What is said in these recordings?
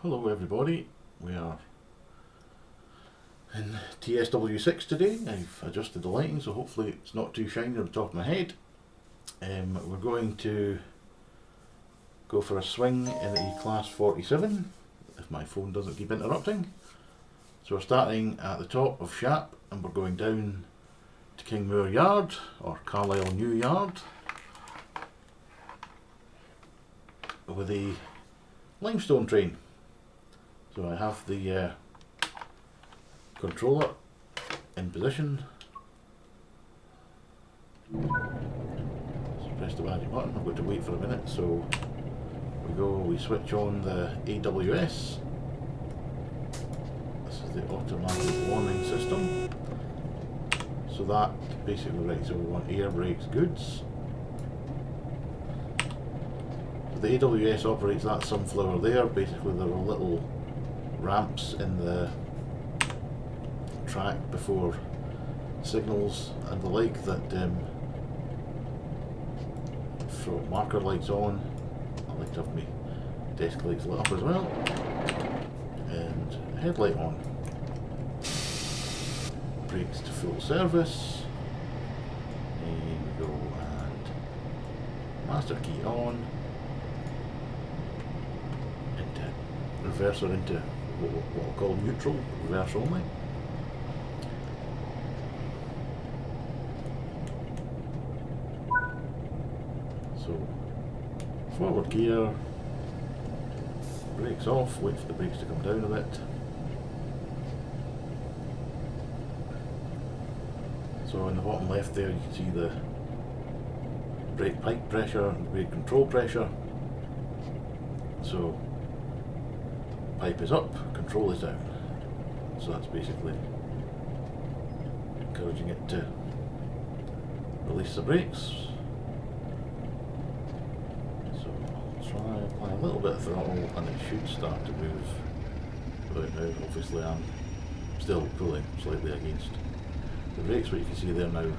Hello everybody, we are in TSW6 today. I've adjusted the lighting so hopefully it's not too shiny on the top of my head. We're going to go for a swing in the class 47 if my phone doesn't keep interrupting. So we're starting at the top of Shap and we're going down to Kingmoor Yard or Carlisle New Yard with a limestone train. So I have the controller in position. So press the magic button. I've got to wait for a minute. So we switch on the AWS. This is the automatic warning system. So that basically, right, so we want air brakes, goods. So the AWS operates that sunflower there. Basically there are little ramps in the track before signals and the like that throw marker lights on. I like to have my desk lights lit up as well, and headlight on. Brakes to full service. Here we go, and master key on. Into reverser into what I'll call neutral, reverse only. So forward gear, brakes off, wait for the brakes to come down a bit. So in the bottom left there you can see the brake pipe pressure and the brake control pressure. So pipe is up, control is down. So that's basically encouraging it to release the brakes. So I'll try and apply a little bit of throttle and it should start to move. Right now obviously I'm still pulling slightly against the brakes, but you can see they're now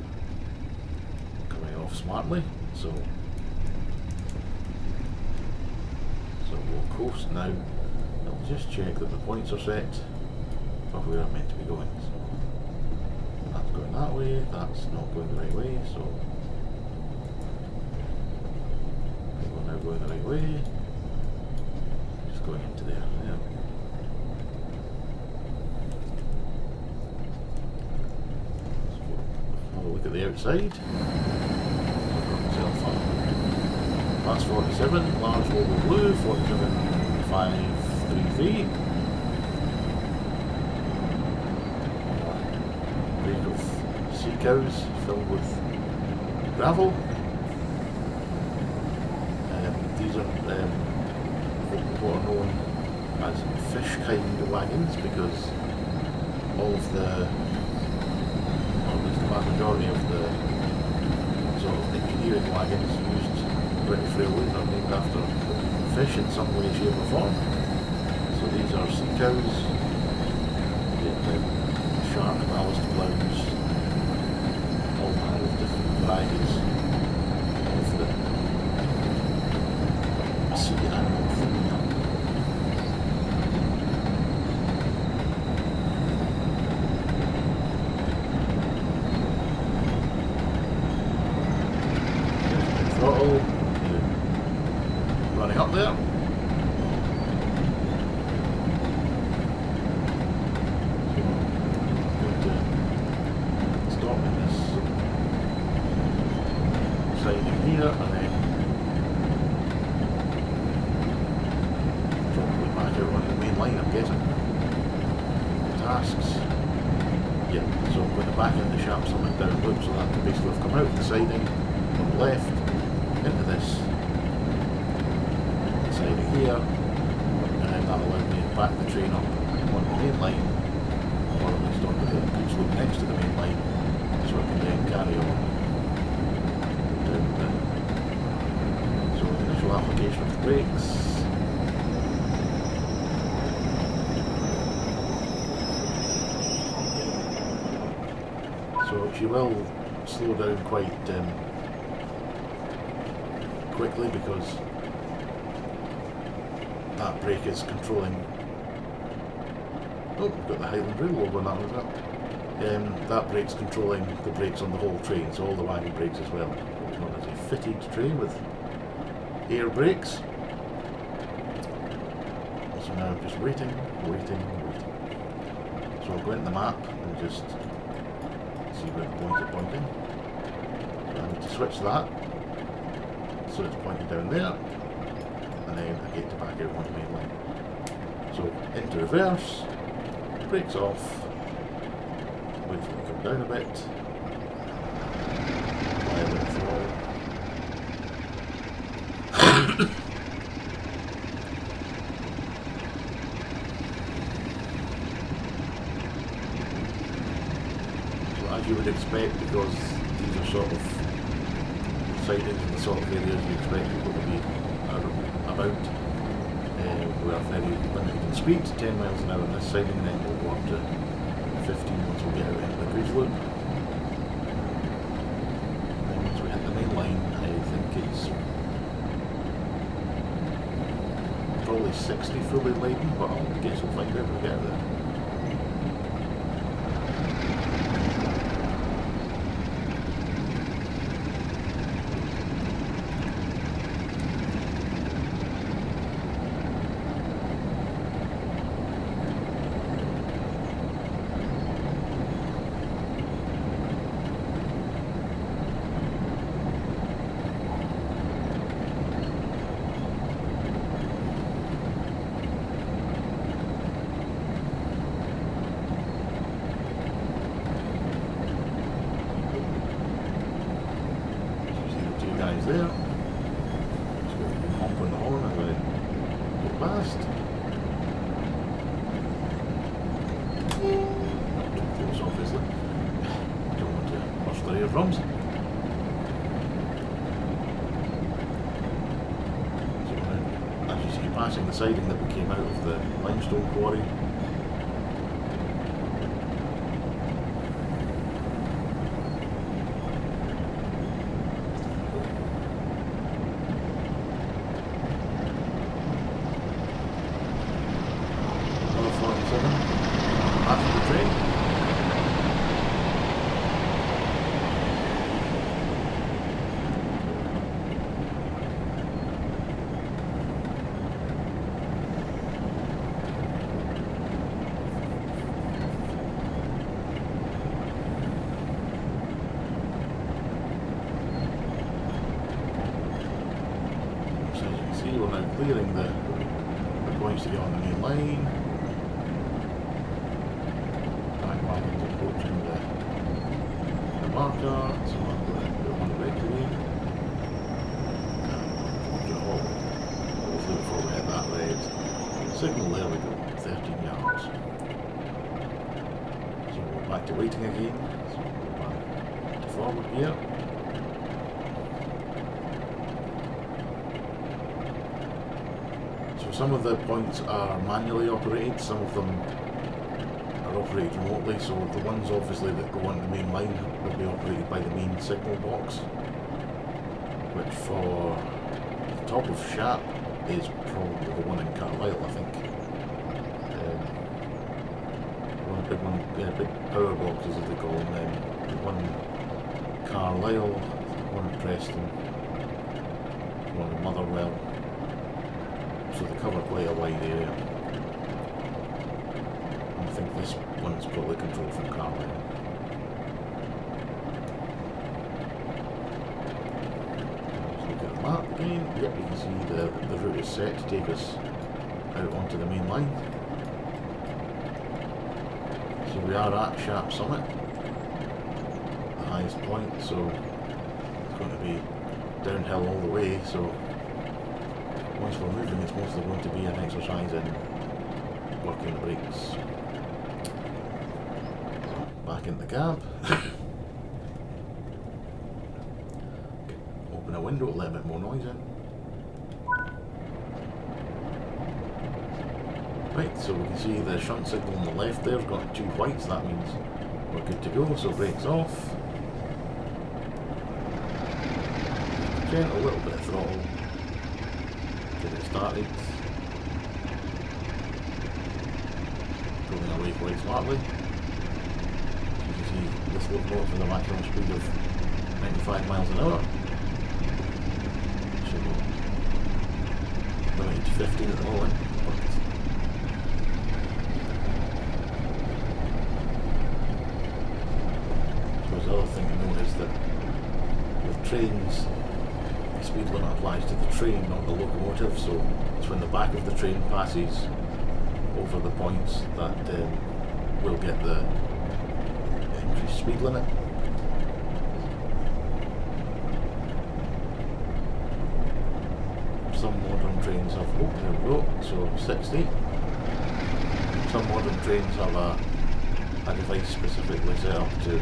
coming off smartly. So we'll coast now. I'll just check that the points are set of where I'm meant to be going. So that's going that way, that's not going the right way, so we're now going the right way. Just going into there. Yeah. So have a look at the outside. I've got myself up. Class 47, large logo blue, 47.53 feet. Brake of sea cows filled with gravel. These are what are known as fish kind wagons because all of the, or at least the vast majority of the sort of engineering wagons used British Railways are named after fish in some way, shape or form. So these are sea cows, shark, ballast, ploughs, all manner of different varieties of the sea animal food. Throttle running up there. Here and then probably back out on the main line, I'm guessing. Tasks. Yeah, so I'm going to back into Shap Summit down loop, so that can basically have come out of the siding on the left into this siding here, and then that'll allow me to back the train up on the main line, or at least onto the goods loop next to the main line, so I can then carry on down the initial application of the brakes. So she will slow down quite quickly because that brake is controlling. Oh, we've got the Highland Rail logo on that one as well. That brake's controlling the brakes on the whole train, so all the wagon brakes as well. It's known as a fitted train with air brakes. So now I'm just waiting. So I'll go into the map and just see where the points are pointing. So I need to switch that, so it's pointing down there, and then I get to back out on the main line. So into reverse, brakes off, wait for it to come down a bit, apply a bit of throttle. So as you would expect, because these are sort of sidings in the sort of areas you expect people to be about, we are very limited in speed, 10 miles an hour on this siding, and then we'll go up to 15 once we get out into the cruise loop. And then once we hit the main line, I think it's probably 60 fully laden, but I guess we'll find out when we get out there. There. So hop on the horn as I go past. Not too close, obviously. Don't want to burst their eardrums. So now, as you see, passing the siding that we came out of the limestone quarry. After the train. So as you can see, we're now clearing the points to get on the main line. Approaching the marker, so I'm going to put on the red today. Hopefully before we hit that red signal, there we go, 13 yards. So we're back to waiting again, so we'll go back to forward gear. So some of the points are manually operated, some of them operated remotely, so the ones obviously that go on the main line will be operated by the main signal box, which for the top of Shap is probably the one in Carlisle, I think. Big power boxes as they call them, the one in Carlisle, one in Preston, one in Motherwell, so they cover quite a wide area. I think this one's probably controlled from Carlisle. Let's look at the map again. Yep, you can see the route is set to take us out onto the main line. So we are at Shap Summit, the highest point, so it's going to be downhill all the way, so once we're moving it's mostly going to be an exercise in working the brakes. Back in the cab. Open a window to let a bit more noise in. Right, so we can see the shunt signal on the left there's got 2 whites, that means we're good to go, so brakes off. Gentle, little bit of throttle. Get it started. away quite smartly. You can see this locomotive with a maximum speed of 95 miles an hour. So limited to 15 at the moment. The other thing to note is that with trains, the speed limit applies to the train, not the locomotive, so it's when the back of the train passes over the points that we'll get the increased speed limit. Some modern trains have, oh there we go, so 60. Some modern trains have a device specifically set up to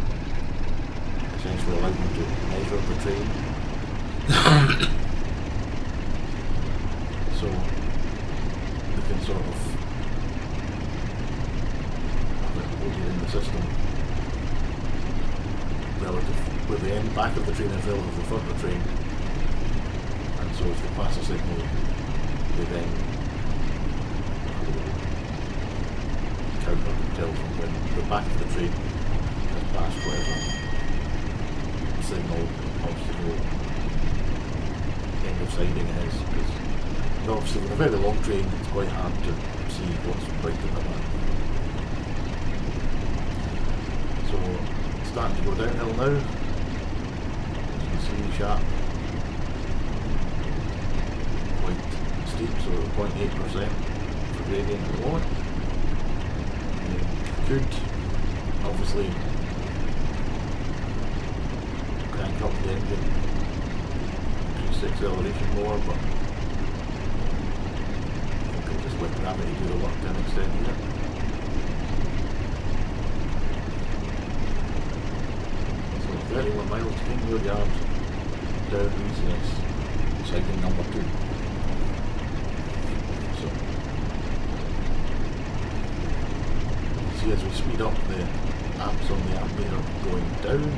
essentially allow them to measure the train. So they can sort of have it loaded in the system relative where the end back of the train is relative to the front of the train, and so if they pass a signal they then count up and tell from when the back of the train has passed whatever signal obstacle end of siding is, because obviously with a very long train it's quite hard to see what's right at the back. So it's starting to go downhill now, as you can see. Shap quite steep, so 0.8% for gradient at the moment. Could obviously crank up the engine, increase the acceleration more, but I think I'll just let gravity do the work to an extent here. So 31 miles to Kingmoor Yard, down easiness, siding number 2. So, see as we speed up, the amps on the ammeter going down.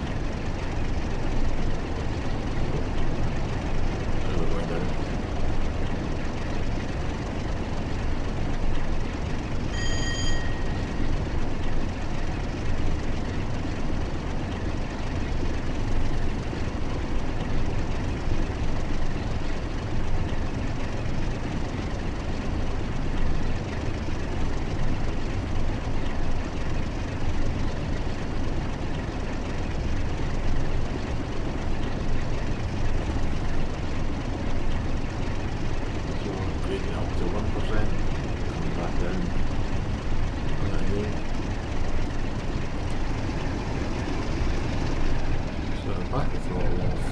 Back the throttle off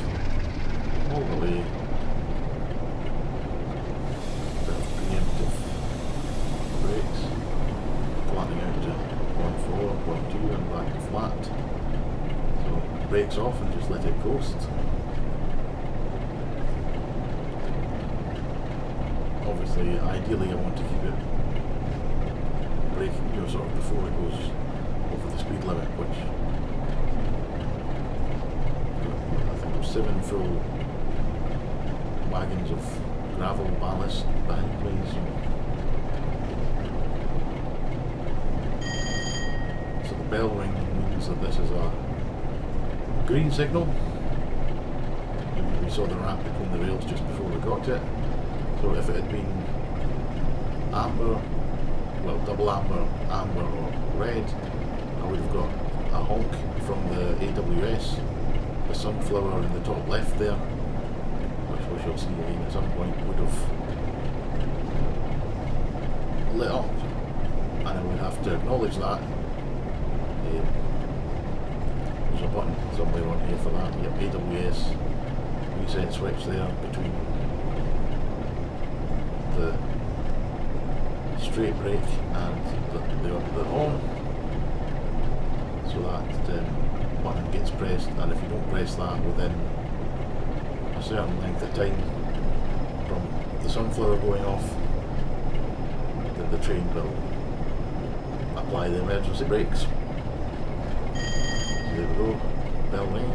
all the way, bit of preemptive brakes, flattening out to 0.4, 0.2 and back to flat. So brakes off and just let it coast. Obviously, ideally I want to keep it braking, sort of before it goes over the speed limit, which 7 full wagons of gravel ballast behind me. So the bell ring means that this is a green signal. We saw the ramp between the rails just before we got to it. So if it had been amber, well double amber, amber or red, I would have got a honk from the AWS. The sunflower in the top left there, which we shall see again at some point, would have lit up, and I would have to acknowledge that. There's a button somewhere on here for that. Yep, AWS reset switch there between the straight brake and the on, so that button gets pressed, and if you don't press that within a certain length of time from the sunflower going off, then the train will apply the emergency brakes. So there we go, bell ring,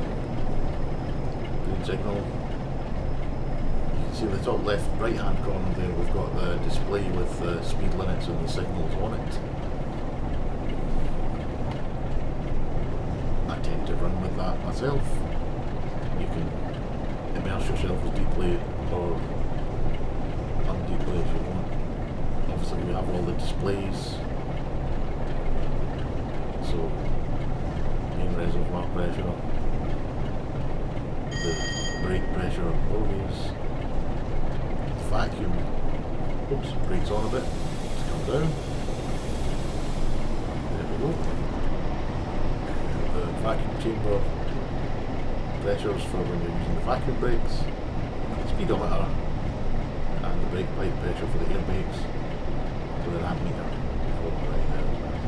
green signal. You can see in the top left right hand corner there we've got the display with the speed limits and the signals on it. that myself. You can immerse yourself as deeply or undeeply if you want. Obviously we have all the displays, so main reservoir pressure, the brake pressure always, vacuum, oops, brakes on a bit, let's come down, there we go, the vacuum chamber pressures for when you're using the vacuum brakes, speedometer, and the brake pipe pressure for the airbags, with an ammeter right there as well.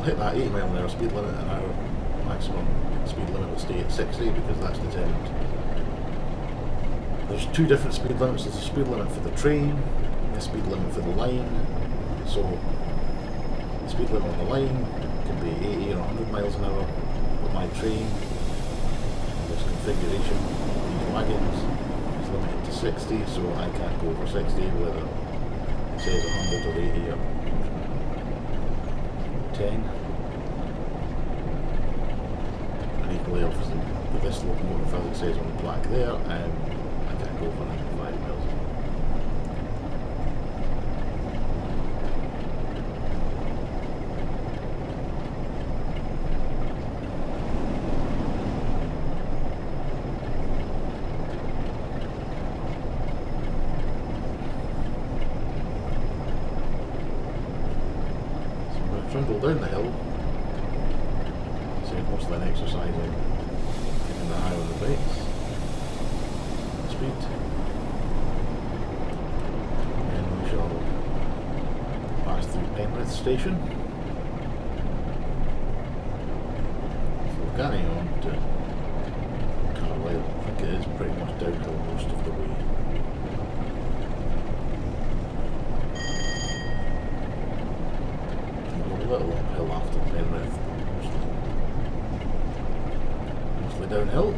Hit that 80 mile an hour speed limit, and our maximum speed limit will stay at 60 because that's determined. There's two different speed limits. There's a speed limit for the train and a speed limit for the line. So the speed limit on the line can be 80 or 100 miles an hour, but my train, this configuration, these wagons, is limited to 60, so I can't go over 60 whether it says 100 or 80 or 10. And equally, obviously, with this locomotive, as it says on the plaque there, I can't go for 95 miles. Trundle down the hill, save most of that exercise in keeping the eye on the brakes, speed, and we shall pass through Penrith station, so we're carrying on to Carlisle. I think it is pretty much downhill most of the way. A little uphill after Penrith, mostly downhill.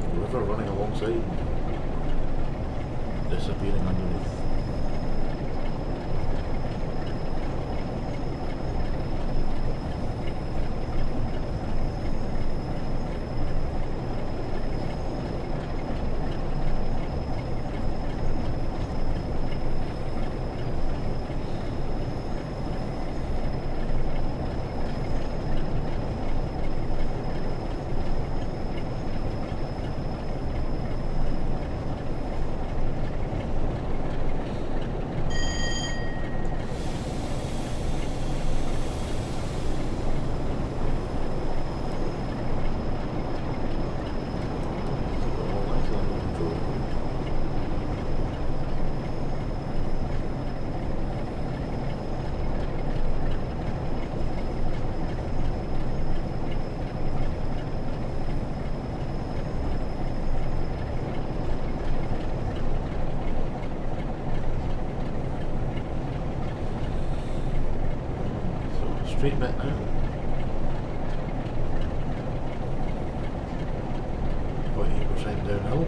The river running alongside, disappearing underneath. Straight bit now. About 8% downhill.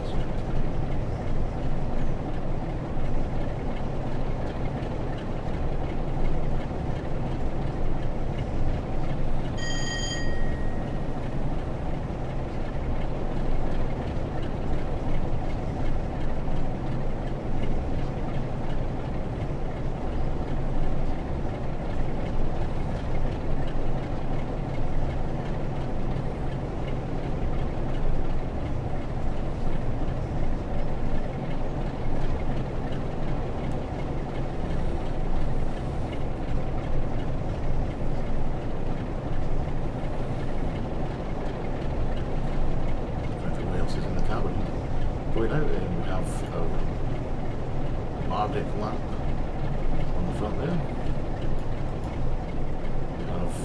Going out, and we have our Arctic lamp on the front there. We have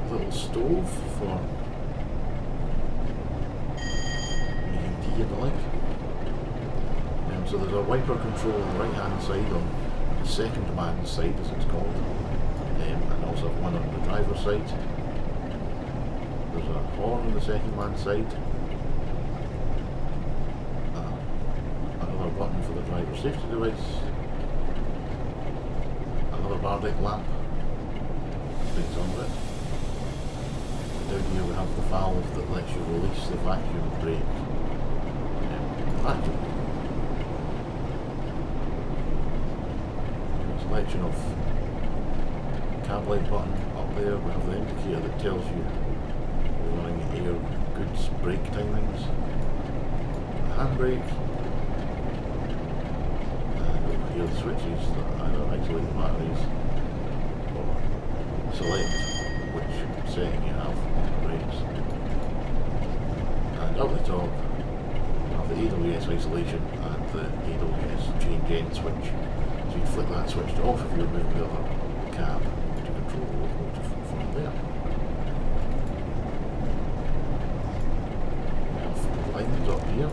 a little stove for making tea and the like. So there's a wiper control on the right hand side, on the second man's side as it's called, and also one on the driver's side. There's a horn on the second man's side, another button for the driver's safety device, another bar deck lamp brings under it. Down here we have the valve that lets you release the vacuum brake. Vacuum. Selection of cab light button up there. We have the indicator that tells you we're running air goods brake timings. The handbrake. And over here the switches that either isolate the batteries or select which setting you have on the brakes. And up the top we have the AWS isolation and the AWS change end switch. So you flick that switch off if you're moving the other cab to control the locomotive from there. We have lines up here.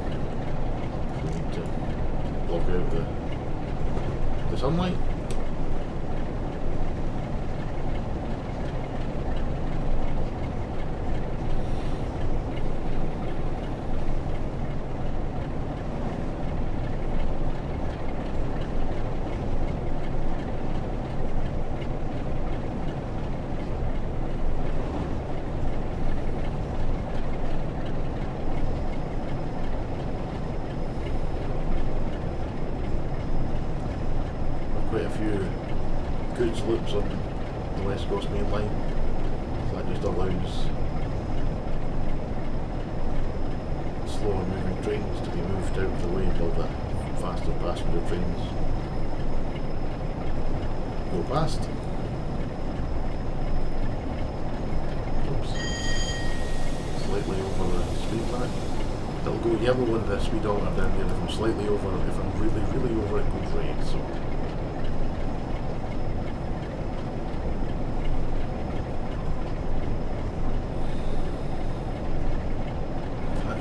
We need to block out the sunlight. Quite a few goods loops on the West Coast Main Line, so that just allows slower moving trains to be moved out of the way while the faster passenger trains go past. Oops. Slightly over the speed limit. It'll go yellow on the speedometer down there if I'm slightly over. If I'm really over, it goes red. So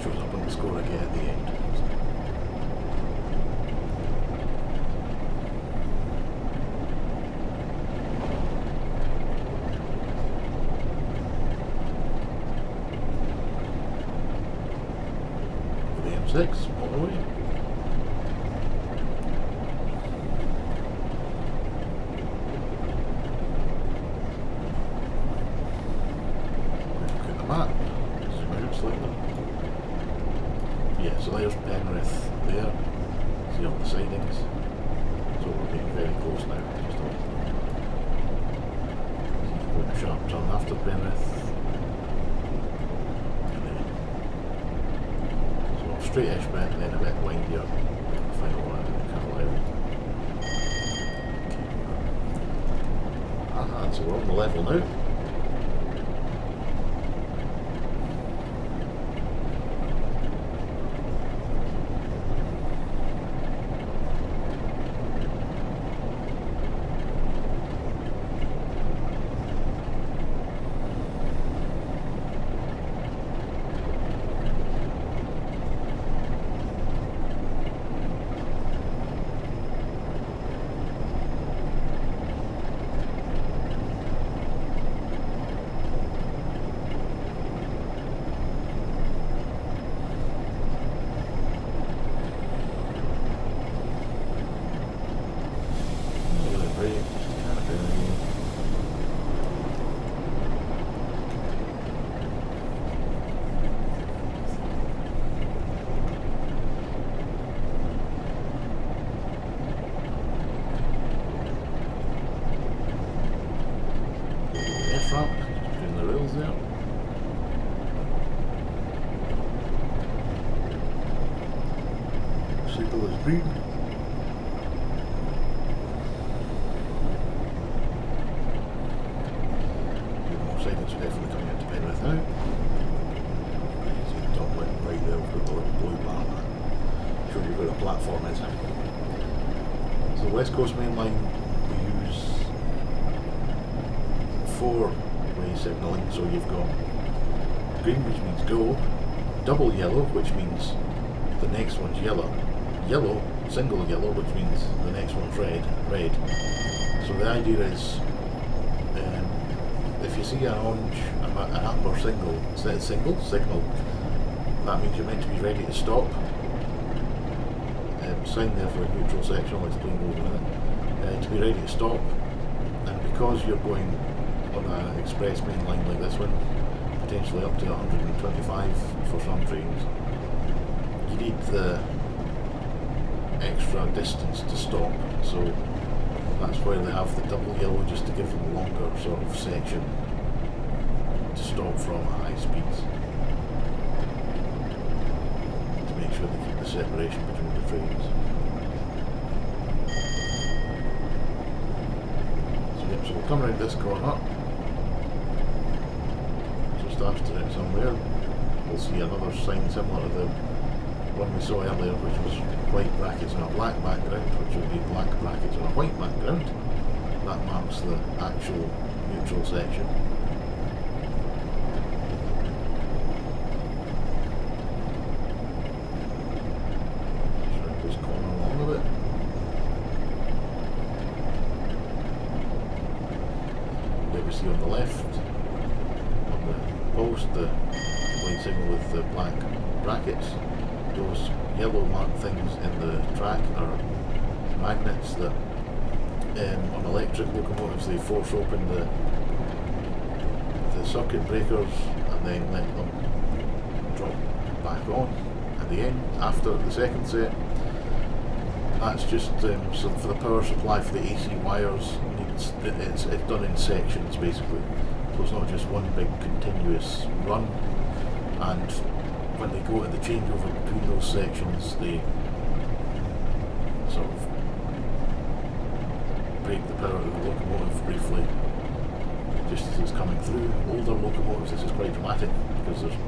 shows up on the score I get at the end. The M6 on the way. Look at the map. Zoom out slightly. Yeah, so there's Penrith there. See all the sidings. So we're getting very close now. Just going a sharp turn after Penrith. So straight-ish bit, then a bit windier. Final one at Carlisle. Okay. So we're on the level now. Front, between the rails there. Signal is green. More sidings are definitely coming into Penrith now. See the top right there, we've got the little blue bar that shows you where the platform is. So the West Coast Main Line, we use 4-way signalling, so you've got green, which means go, double yellow, which means the next one's yellow, yellow, single yellow, which means the next one's red. So the idea is, if you see an orange, an amber signal, signal, that means you're meant to be ready to stop. Sign there for a neutral section, I'll explain those in a minute. To be ready to stop, and because you're going on an express main line like this one, potentially up to 125 for some trains, you need the extra distance to stop, so that's why they have the double yellow, just to give them a longer sort of section to stop from at high speeds, to make sure they keep the separation between the trains. So we'll come around this corner, just after it somewhere, we'll see another sign similar to the one we saw earlier, which was white brackets on a black background, which will be black brackets on a white background. That marks the actual neutral section. Just round this corner along a bit. There we see on the left, on the post, the white signal with the black brackets. Those yellow marked things in the track are magnets that on electric locomotives they force open the circuit breakers and then let them drop back on at the end after the second set. That's just so for the power supply for the AC wires, it's done in sections basically, so it's not just one big continuous run, and when they go to the changeover between those sections, they sort of break the power of the locomotive briefly, just as it's coming through. Older locomotives, this is quite dramatic, because there's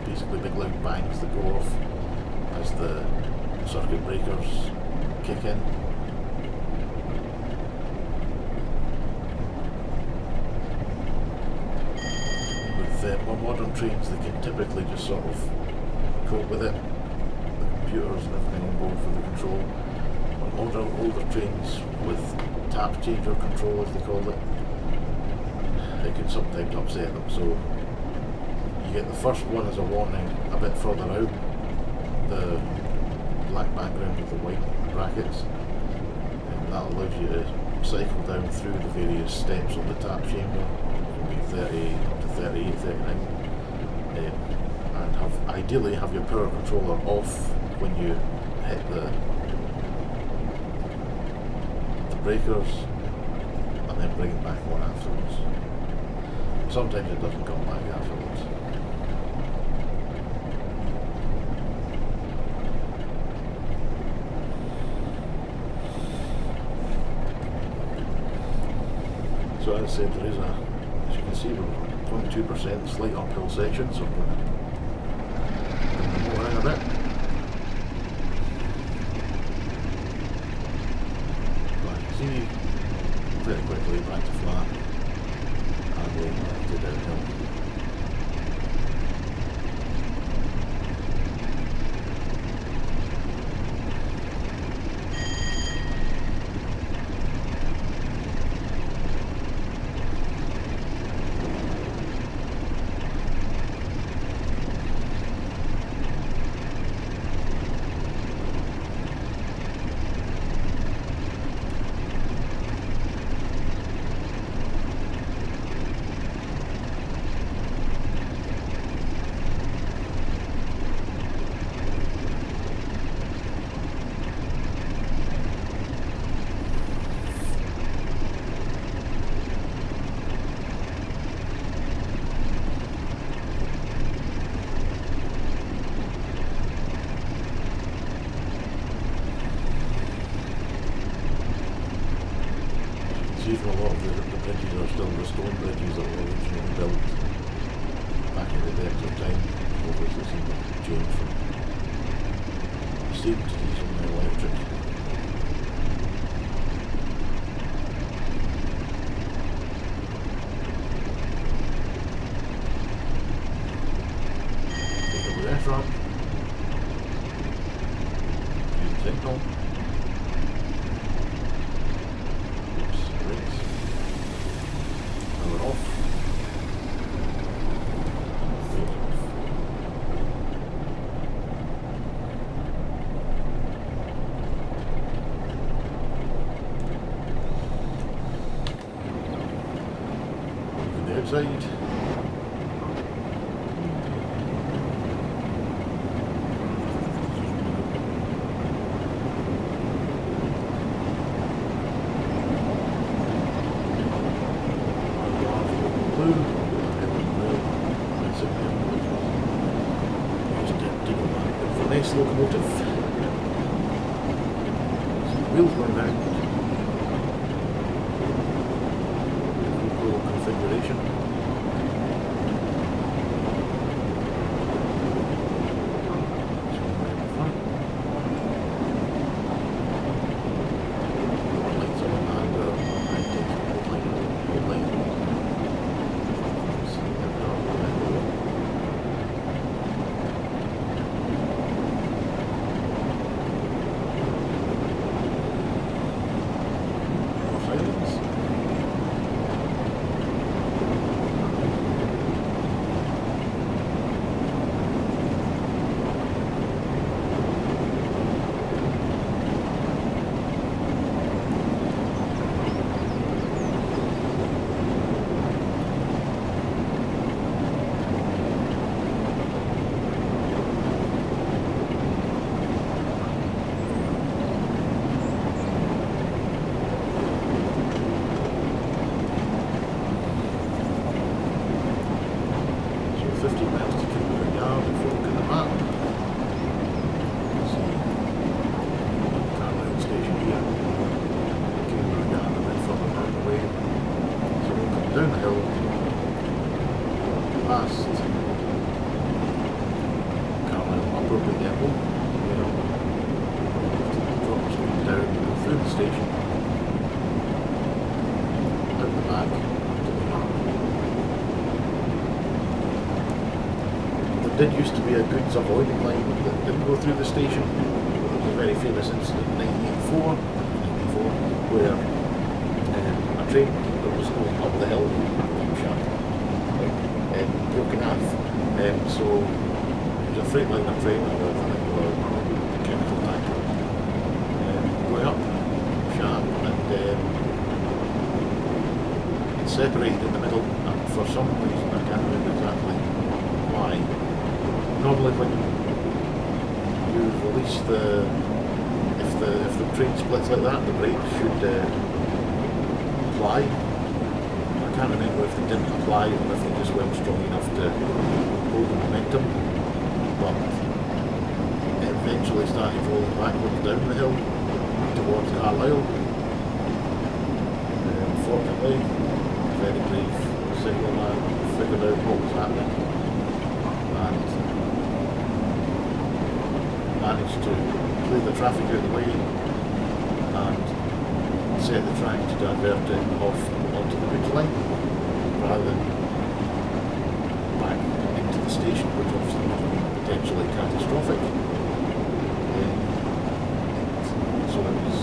basically big loud bangs that go off as the circuit breakers kick in. More modern trains, they can typically just sort of cope with it. The computers and everything on board for the control. On older trains with tap changer control, as they call it, it can sometimes upset them. So you get the first one as a warning a bit further out, the black background with the white brackets, and that allows you to cycle down through the various steps of the tap chamber. It can be 30 up to 38, 39, and ideally have your power controller off when you hit the breakers, and then bring it back on afterwards. Sometimes it doesn't come back afterwards. So as I said, there is as you can see, we're 0.2% slight uphill section, so we're going to go around a bit. But you can see very quickly back to flat, and then back to downhill. Even a lot of the bridges are still the stone bridges that were originally built back in the depths of time. Obviously seem to change from steam to diesel and electric. TSW6 ramp. Green signal. outside. Nice locomotive. Wheels going round. Cool configuration. Lights on and down the hill, past Carlisle upper Big Depot, drop speed down, go through the station, out the back, to the north. There did used to be a goods avoiding line that didn't go through the station. There was a very famous incident in 1984, where a train that was going up the hill from Shap broken off. So it was a Freightliner train or a chemical tanker going up Shap, and it separated in the middle, and for some reason I can't remember exactly why. Normally when you release if the train splits like that, the brakes should apply. I can't remember if they didn't apply or if they just weren't strong enough to hold the momentum, but it eventually started rolling backwards down the hill towards Carlisle. Unfortunately, very brave signalman figured out what was happening and managed to clear the traffic out of the way and set the track to divert it off onto the goods line rather than back into the station, which obviously would be potentially catastrophic. So it was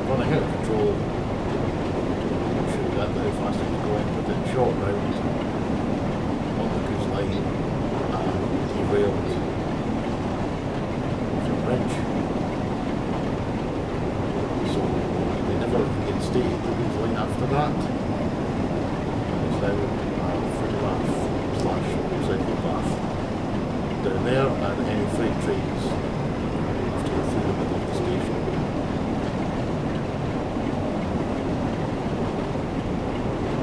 running out of control. I'm sure that how fast it was going, but it shot round on the goods line and derailed off a bridge. So they never reinstated the goods line after that. It's now a footpath / cyclepath down there, and any freight trains have to go through the middle of the station.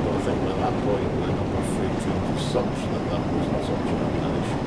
But I think by that point the number of freight trains was such that wasn't such an issue.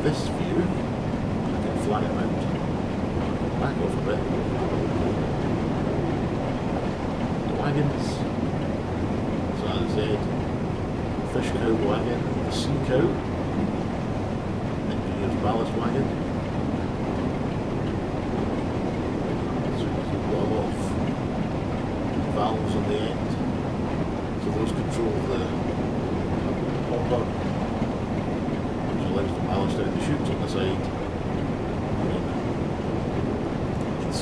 This view, I can fly him out, back off a bit. The wagons, so as I said, fish cow wagon, the sea cow, engineer's ballast wagon, chutes on the side. It's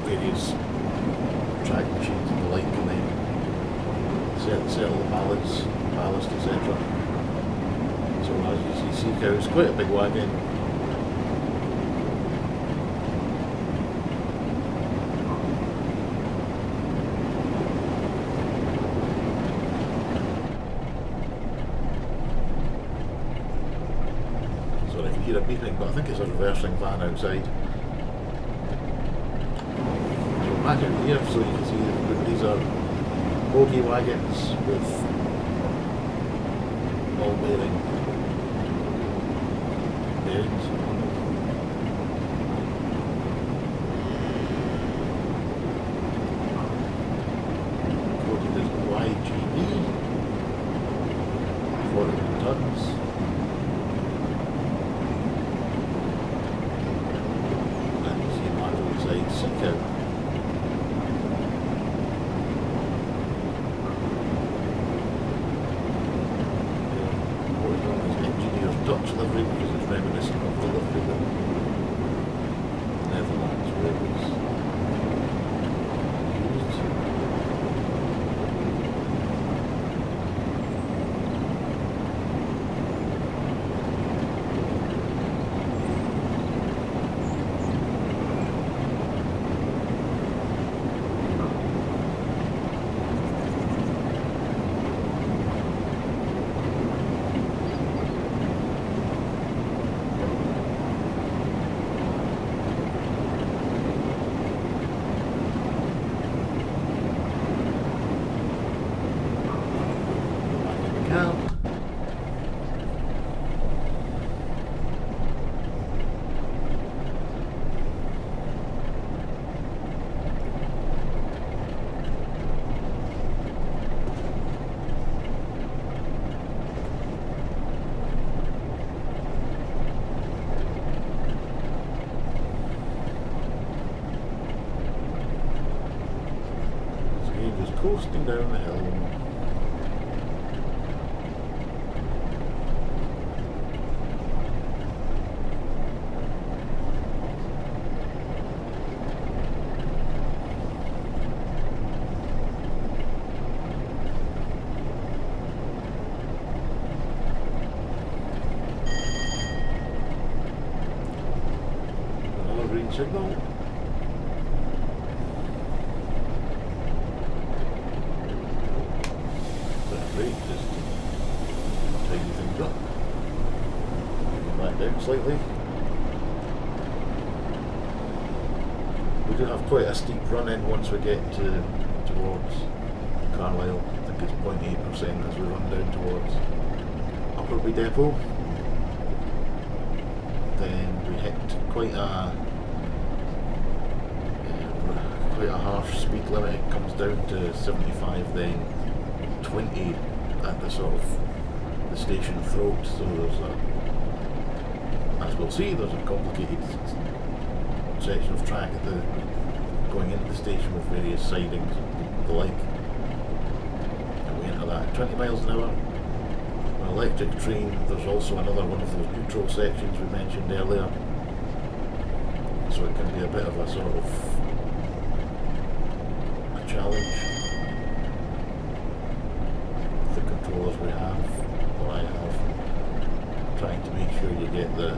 various track machines and the like, and then settle the ballast, etc. So as you see, it's quite a big wagon. Sorry if you hear a beeping, but I think it's a reversing van outside. So back out here, so you can see that these are bogie wagons with ball bearings. Quoted as YGB, 41 tons. And you see Marjorie side seek out. What is known as engineer's Dutch livery, because it's reminiscent of the livery that Netherlands Railways used. Coasting down the hill. Another green signal. Just to tidy things up. Back down slightly. We do have quite a steep run in once we get towards Carlisle. I think it's 0.8% as we run down towards Upperby Depot. Then we hit quite a harsh speed limit. It comes down to 75, then 20 at the sort of the station throat. So there's as we'll see, there's a complicated section of track at going into the station with various sidings and the like. And we enter that at 20 miles an hour. An electric train, there's also another one of those neutral sections we mentioned earlier. So it can be a bit of a sort of a challenge. The controllers we have, or I have, trying to make sure you get the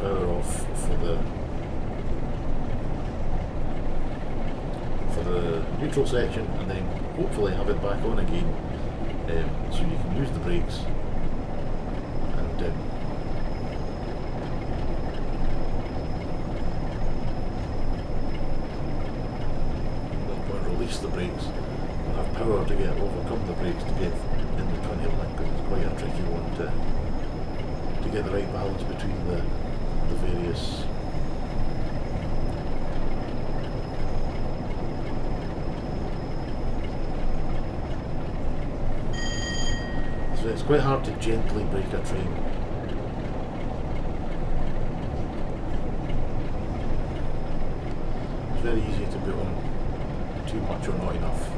power off for the neutral section, and then hopefully have it back on again, so you can use the brakes and release the brakes and have power to overcome the brakes to get in the 20 link, because it's quite a tricky one to get the right balance between the various so it's quite hard to gently brake a train. It's very easy to put on too much or not enough.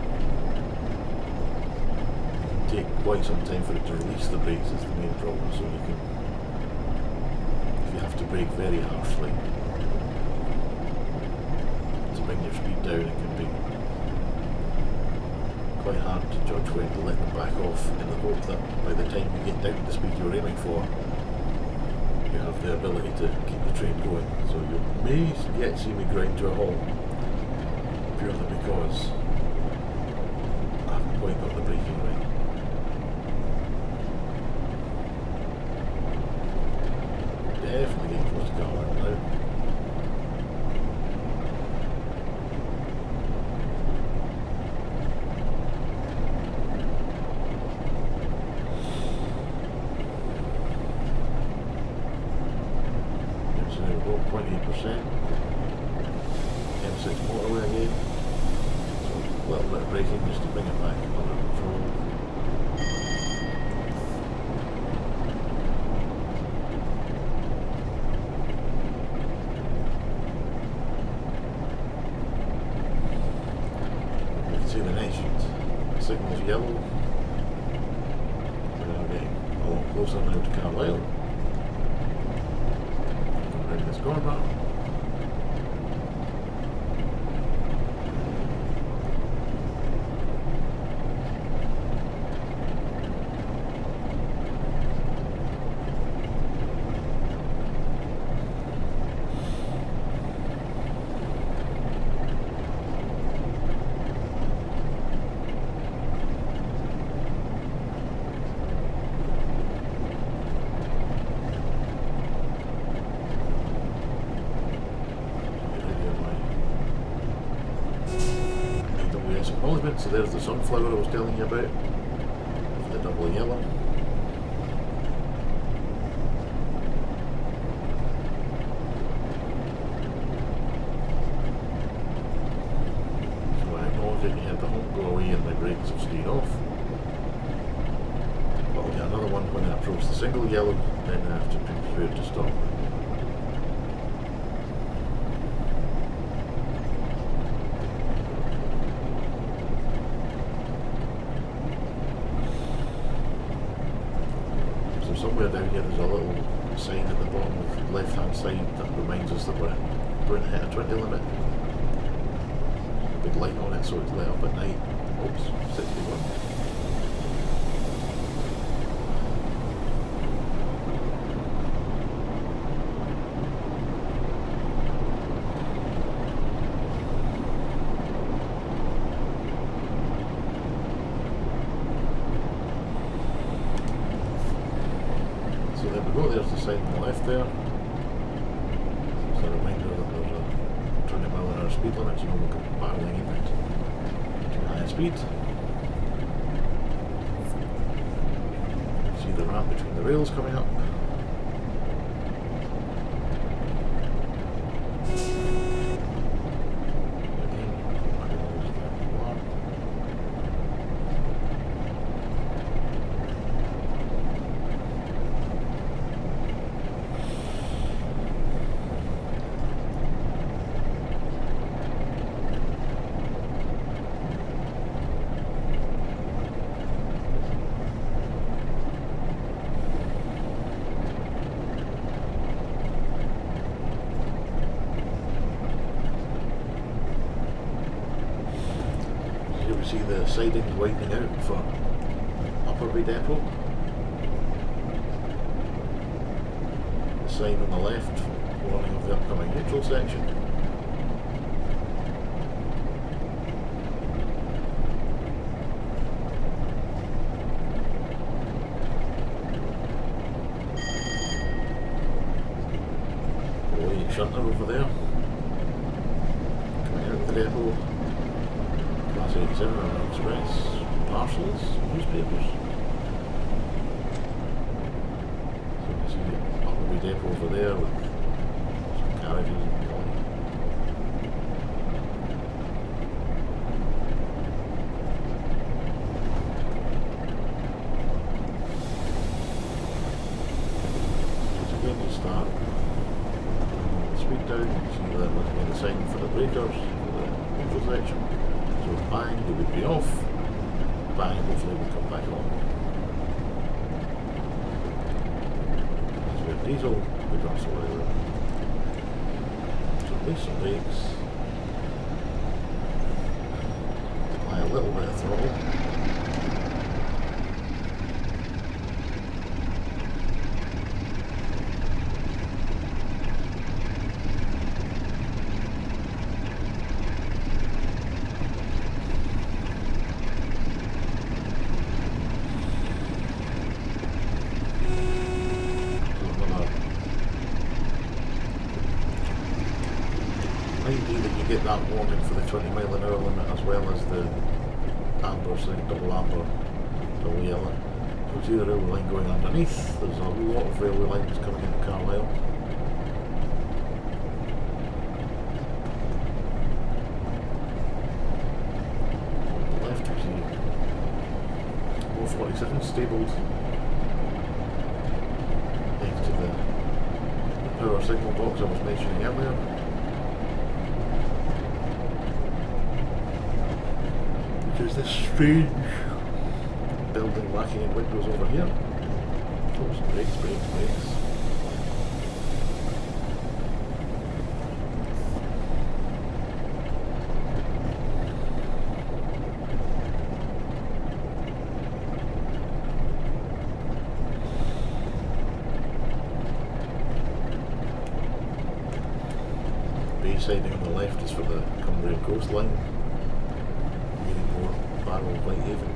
It can take quite some time for it to release the brakes, is the main problem, so you can brake very harshly to bring your speed down. It can be quite hard to judge when to let them back off in the hope that by the time you get down to the speed you're aiming for, you have the ability to keep the train going. So you may yet see me grind to a halt, purely because I haven't quite got the braking right. Definitely getting close to Carlisle now. So there we go, 28%. M6 motorway again. So a little bit of braking just to bring it back under control. See the next signal's yellow. We're now getting a lot closer now to Carlisle. Around this corner. So there's the sunflower I was telling you about, with the double yellow. So I acknowledge that you had the honk go away and my brakes have stayed off. But I'll get another one when I approach the single yellow, then I have to be prepared to stop. Somewhere down here there's a little sign at the bottom of the left hand side that reminds us that we're going to hit a 20 limit. A big light on it so it's lit up at night. Oops, 61. There's the sign on the left there. It's a reminder that there's a 20 mile an hour speed limit, so no one can be barreling in at too high a speed. See the ramp between the rails coming up. See the sidings widening out for Upperby Depot. The sign on the left warning of the upcoming neutral section. Waiting shunter over there. Coming out of the depot. 87 on Express, parcels, newspapers. So you can see the Upperby Depot over there with some carriages and collie. So again you start the speed down, you can see that looking at the sign for the breakers, for the neutral section. So bang, they would be off, bang, hopefully we'll come back on. So we have diesel, we the grass away there. So release some brakes. Apply a little bit of throttle. Get that warning for the 20 mph limit as well as the amber sign, double amber, double yellow. So see the railway line going underneath. There's a lot of railway lines coming into Carlisle. On the left we see 447 stabled next to the power signal box I was mentioning earlier. There's this strange building lacking in windows over here. Oh, some brakes. Bay siding on the left is for the Cumbrian coastline. Whitehaven,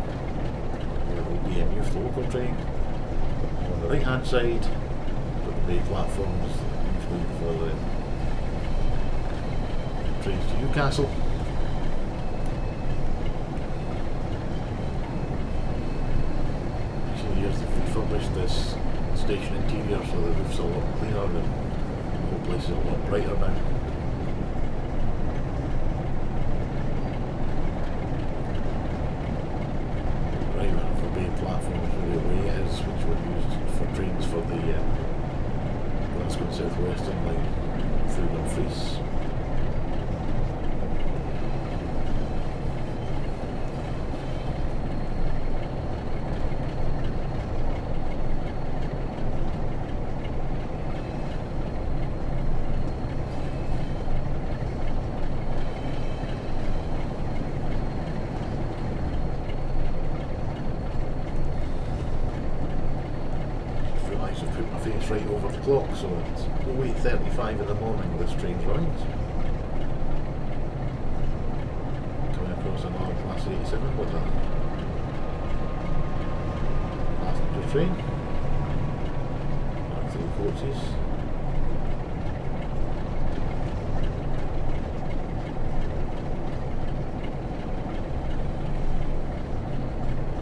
there will be a new local train. On the right hand side, got the bay platforms usually for the trains to Newcastle. So here's they've refurbished this station interior so the roof's a lot cleaner and the whole place is a lot brighter now. Platforms where the way is, which were used for trains for the Glasgow and South Western line through Dumfries. I've put my face right over the clock, so it's 08:35 in the morning this train runs. Coming across another Class 87 with a passenger train. Back to the coaches.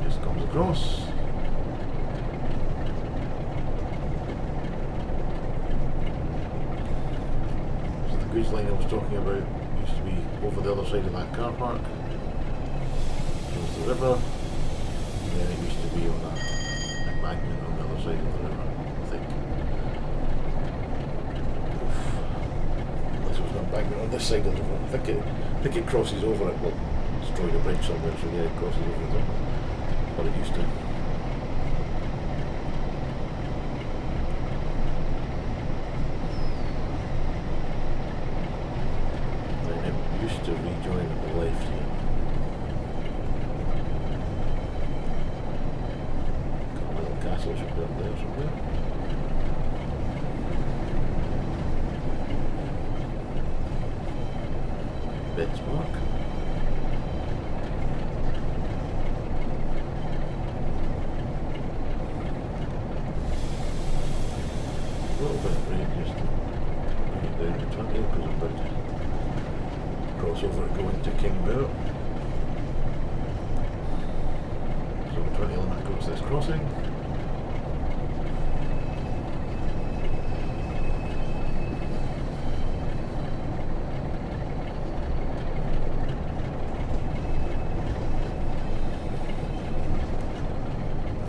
Just comes across. Goods line I was talking about used to be over the other side of that car park. There's the river, and then it used to be on that embankment on the other side of the river, I think. Unless it was an embankment on this side of the river. I think it crosses over it. Well, destroyed a bridge somewhere, so yeah, it crosses over it. What it used to. Used to rejoin at the left here. Carlisle Castle should be up there somewhere. Betts Park. A little bit of rain just to bring it down to 20 because I'm about to cross over and go into Kingmoor. So 20 limit across this crossing.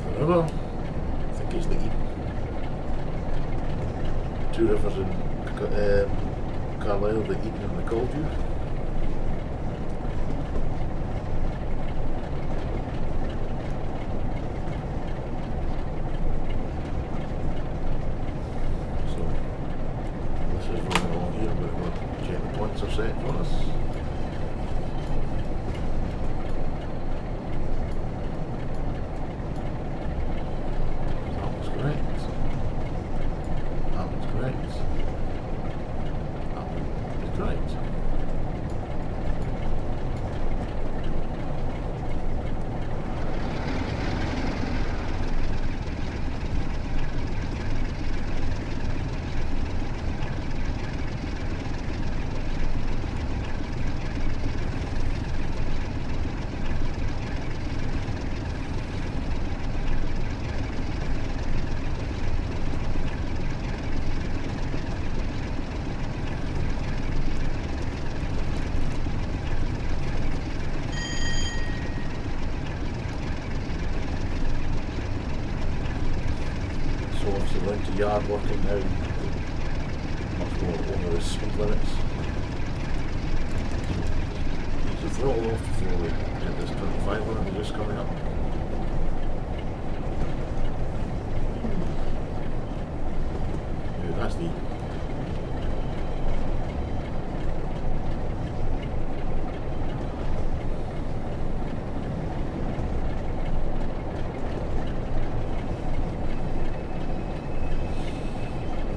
The river, I think it's the Eden. Two rivers in Carlisle, the Eden and the Caldew. lights are set for us. That was correct. That was correct. That one is correct. Obviously we're into yard working now, much more onerous speed limits. Use the throttle off before we get this 25 limit just coming up. Yeah, that's the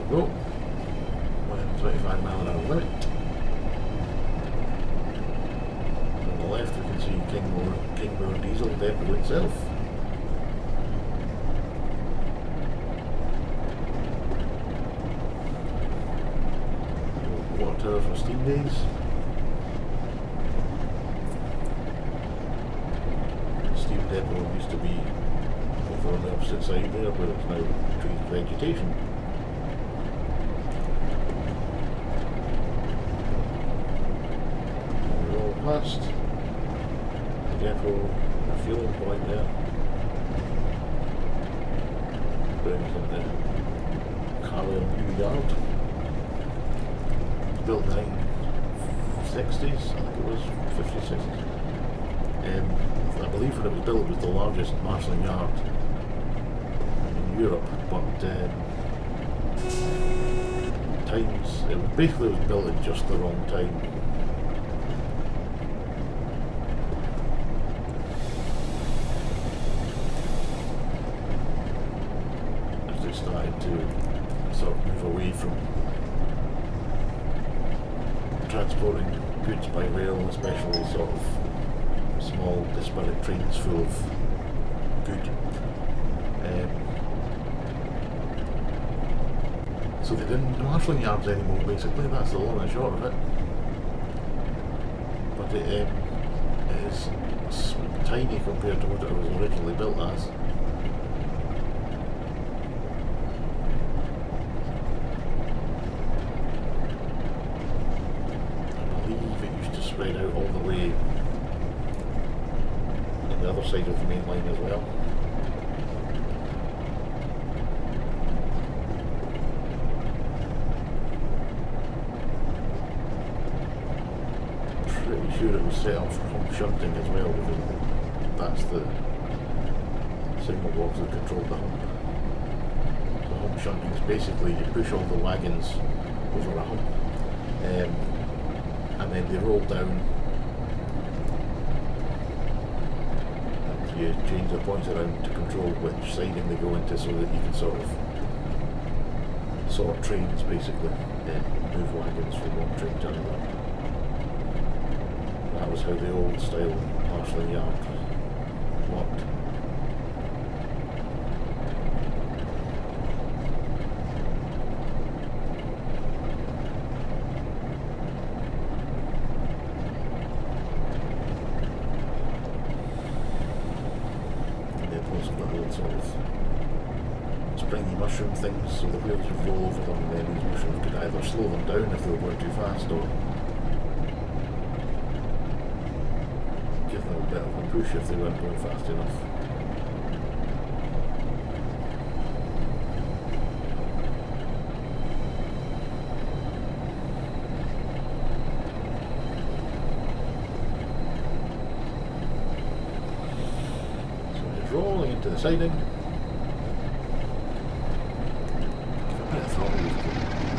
go. 25 mile an hour limit. On the left we can see Kingmoor diesel depot itself. Water tower for steam days. Steam depot used to be over on the opposite side there, but it's now trees and vegetation. Past the depot, the fueling point there, brings in the Carlisle new yard. It was built in the 1960s, I think it was 50s, 60s. I believe when it was built it was the largest marshalling yard in Europe, but it was built at just the wrong time. Started to sort of move away from transporting goods by rail, especially sort of small disparate trains full of good. So they didn't do marshalling yards anymore, basically. That's the long and short of it. But it is tiny compared to what it was originally built as. Spread out all the way on the other side of the main line as well. Pretty sure it was set up for hump shunting as well, because that's the signal box that controlled the hump. So hump shunting is basically you push all the wagons over a hump. And then they roll down and you change the points around to control which siding they go into so that you can sort trains basically, and move wagons from one train to another. That was how the old style marshalling yard worked. Sort of springy mushroom things, so the wheels would roll over them, and then these mushrooms could either slow them down if they were going too fast, or give them a bit of a push if they weren't going fast enough. Rolling into the siding. Give a bit of throttle,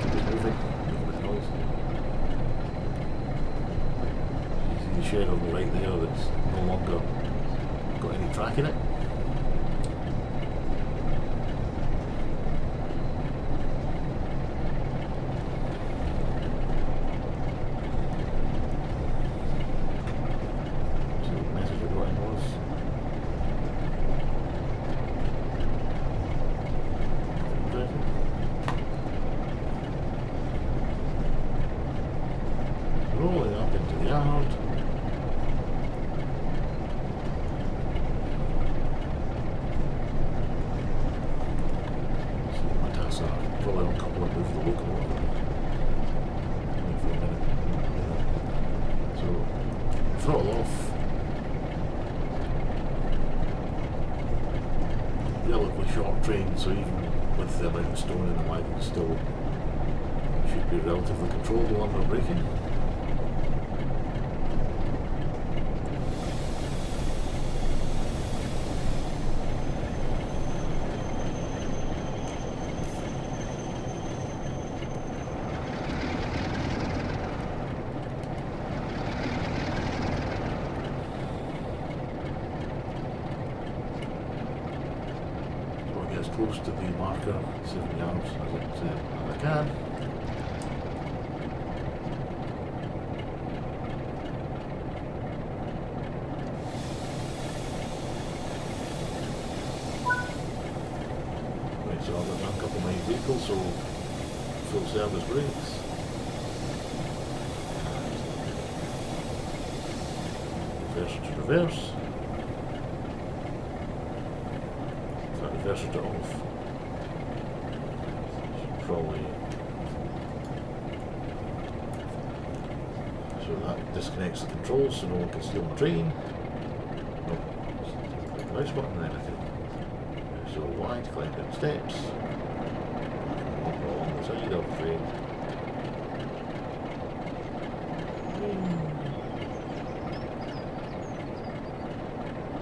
keep it moving, make a bit of noise. shed on the right there that's no longer got any track in it. Rolling up into the yard. So my tasks are probably uncouple and move the locomotive. Wait for a minute. So throttle off. Relatively short train, so even with the amount of stone in the wagon, still should be relatively controllable under braking. As close to the marker, 7 yards, as I can. Right, so I've got a couple of my vehicles, so full service brakes. Reverse to reverse. Reverse it off. Probably. So that disconnects the controls so no one can steal my train. No, click the mouse button then I can. So Y to climb down steps. Walk along the side of the train.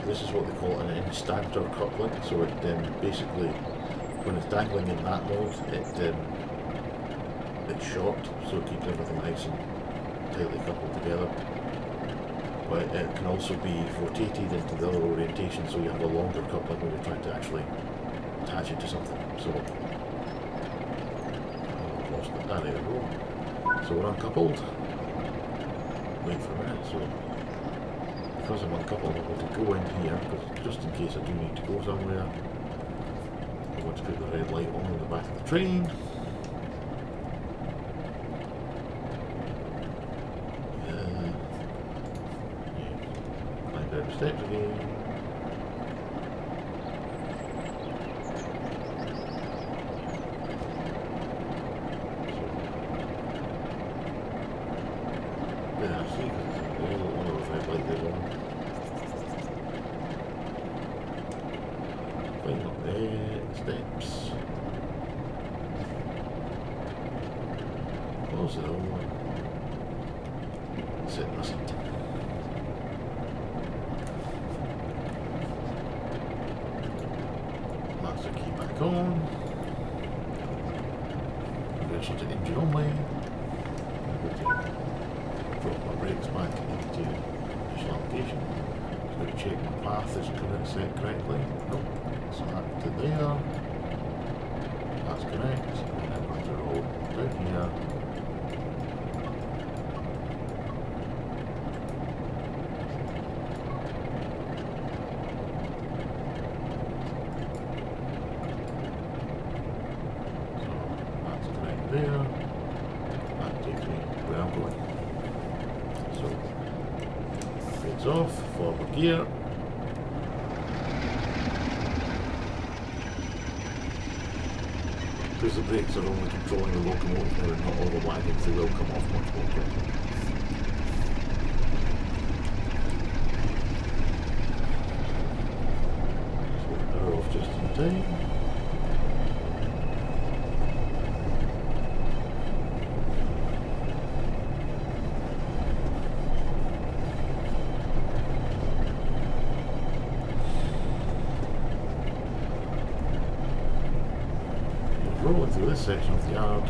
This is what they call an instanter coupling, so it basically, when it's dangling in that mode, it's short, so it keeps everything nice and tightly coupled together. But it can also be rotated into the other orientation, so you have a longer coupling when you're trying to actually attach it to something. So, I've lost it. There we go. So we're uncoupled. Wait for a minute, so because I'm uncoupled, I'm going to go in here, because just in case I do need to go somewhere, I want to put the red light on in the back of the train. Climb down the steps again. Yeah, I see, because there's one of those red lights there on. Climb up there, steps. Close the door. Sit in my seat. Master key back on. Reverse to engine only. Drop my brakes back into initial allocation. Just going to check my path is set correctly. Nope. So that to there. That's correct. And then I'm going to roll down here. So that's correct there. That takes me where I'm going. So, brakes off, forward gear. Because the brakes are only controlling the locomotive now and not all the wagons, they will come off much more quickly. So they're off just in time. Rolling through this section of the yard.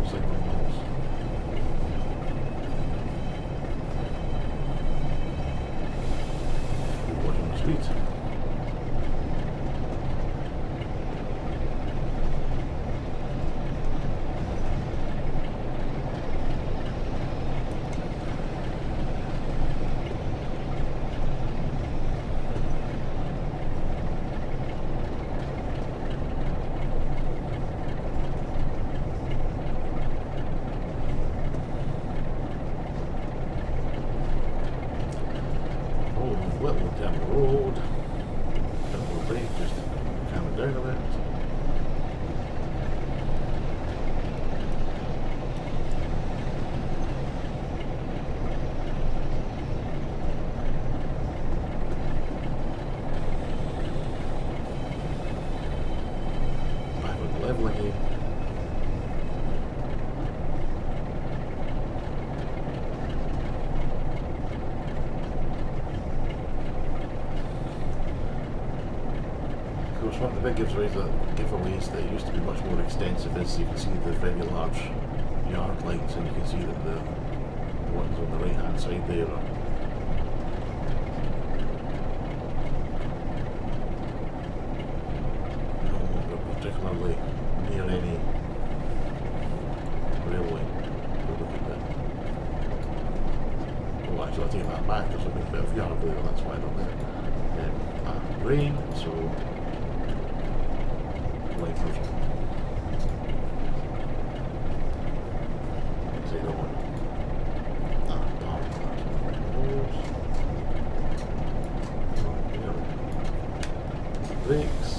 signal miles. Watching the speed. Little down the road, double brake, just calm it down a bit. Back with the level again. One of the big giveaways that used to be much more extensive is you can see the very large yard lights, and you can see that the ones on the right hand side there are no longer particularly near any railway. We'll look at that. Oh, actually I'll take that back, there's a bit of yard there, that's why they're there. Rain, so light version. So you don't want brakes.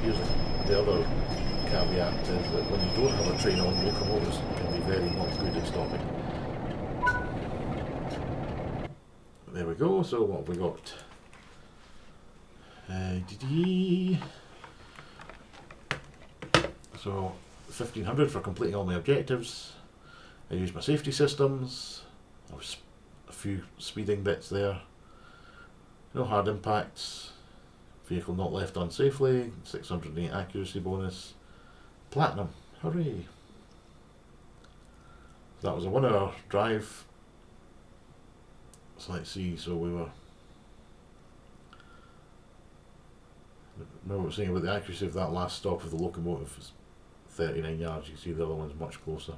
Here's the other caveat is that when you don't have a train on, locomotives can be very not good at stopping. There we go, so what have we got? So 1500 for completing all my objectives. I used my safety systems. There was a few speeding bits there. No hard impacts. Vehicle not left unsafely. 608 accuracy bonus. Platinum. Hooray! That was a 1 hour drive. So let's see, so we were... Remember what I was saying about the accuracy of that last stop of the locomotive was 39 yards. You can see the other one's much closer.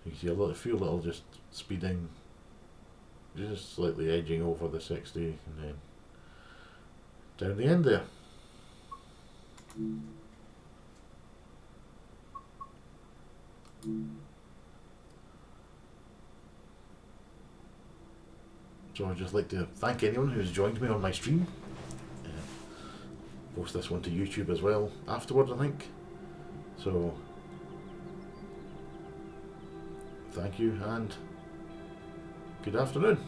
You can see a few little just speeding, just slightly edging over the 60, and then down the end there. So I'd just like to thank anyone who's joined me on my stream. Post this one to YouTube as well afterwards, I think. So thank you and good afternoon.